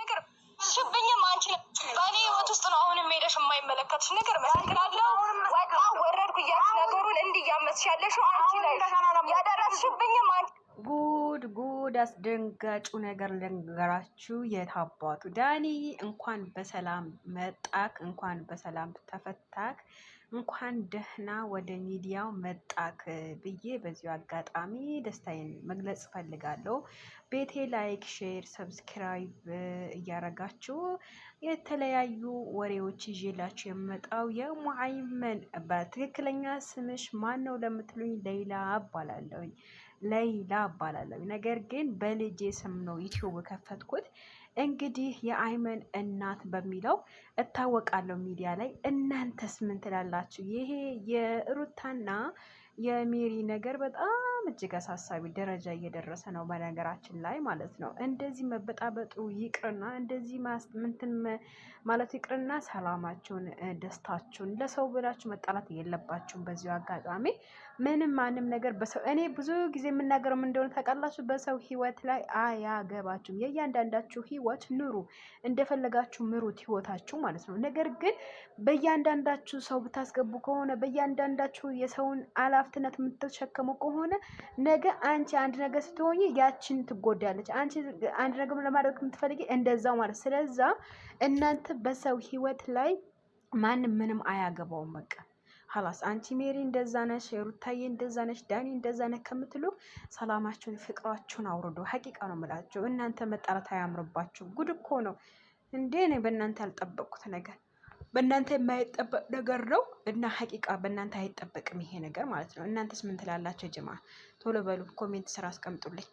ነገር ሽብኝም አንቺ በእኔ ህይወት ውስጥ ነው አሁን ሄደሽ የማይመለከትሽ ነገር መስክራለሁ። ወጣ ወረድኩ እያልሽ ነገሩን እንዲያመስሽ ያለሽው አንቺ ነሽ ያደረስሽብኝም አንቺ። ጉድ አስደንጋጩ ነገር ልንገራችሁ። የታባቱ ዳኒ እንኳን በሰላም መጣክ፣ እንኳን በሰላም ተፈታክ፣ እንኳን ደህና ወደ ሚዲያው መጣክ ብዬ በዚሁ አጋጣሚ ደስታዬን መግለጽ ፈልጋለሁ። ቤቴ ላይክ፣ ሼር፣ ሰብስክራይብ እያረጋችሁ የተለያዩ ወሬዎች ይዤላችሁ የመጣው የሙአይመን በትክክለኛ ስምሽ ማን ነው ለምትሉኝ ሌይላ እባላለሁኝ። ሌይላ እባላለሁ። ነገር ግን በልጄ ስም ነው ዩቲዩብ ከፈትኩት። እንግዲህ የአይመን እናት በሚለው እታወቃለሁ ሚዲያ ላይ። እናንተስ ምን ትላላችሁ? ይሄ የሩታና የሜሪ ነገር በጣም እጅግ አሳሳቢ ደረጃ እየደረሰ ነው በነገራችን ላይ ማለት ነው። እንደዚህ መበጣበጡ ይቅርና እንደዚህ ምንትን ማለት ይቅርና ሰላማችሁን፣ ደስታችሁን ለሰው ብላችሁ መጣላት የለባችሁም። በዚሁ አጋጣሚ ምንም ማንም ነገር በሰው እኔ ብዙ ጊዜ የምናገረው ምን እንደሆነ ታውቃላችሁ? በሰው ህይወት ላይ አያገባችሁም። የእያንዳንዳችሁ ህይወት ኑሩ፣ እንደፈለጋችሁ ምሩት ህይወታችሁ ማለት ነው። ነገር ግን በእያንዳንዳችሁ ሰው ብታስገቡ ከሆነ በእያንዳንዳችሁ የሰውን ኃላፊነት የምትሸከሙ ከሆነ ነገ አንቺ አንድ ነገር ስትሆኚ ያችን ትጎዳለች። አንቺ አንድ ነገር ለማድረግ የምትፈልጊ እንደዛው ማለት። ስለዛ እናንተ በሰው ህይወት ላይ ማንም ምንም አያገባውም። በቃ ሀላስ አንቺ ሜሪ እንደዛ ነሽ፣ ሩታዬ እንደዛ ነሽ፣ ዳኒ እንደዛ ነሽ ከምትሉ ሰላማችሁን፣ ፍቅራችሁን አውርዶ ሀቂቃ ነው የምላችሁ። እናንተ መጣላት አያምርባችሁ። ጉድ እኮ ነው እንዴ! እኔ በእናንተ ያልጠበቅኩት ነገር በእናንተ የማይጠበቅ ነገር ነው እና ሀቂቃ በእናንተ አይጠበቅም ይሄ ነገር ማለት ነው። እናንተስ ምን ትላላችሁ ጅማ? ቶሎ በሉ ኮሜንት ስራ አስቀምጡልኝ።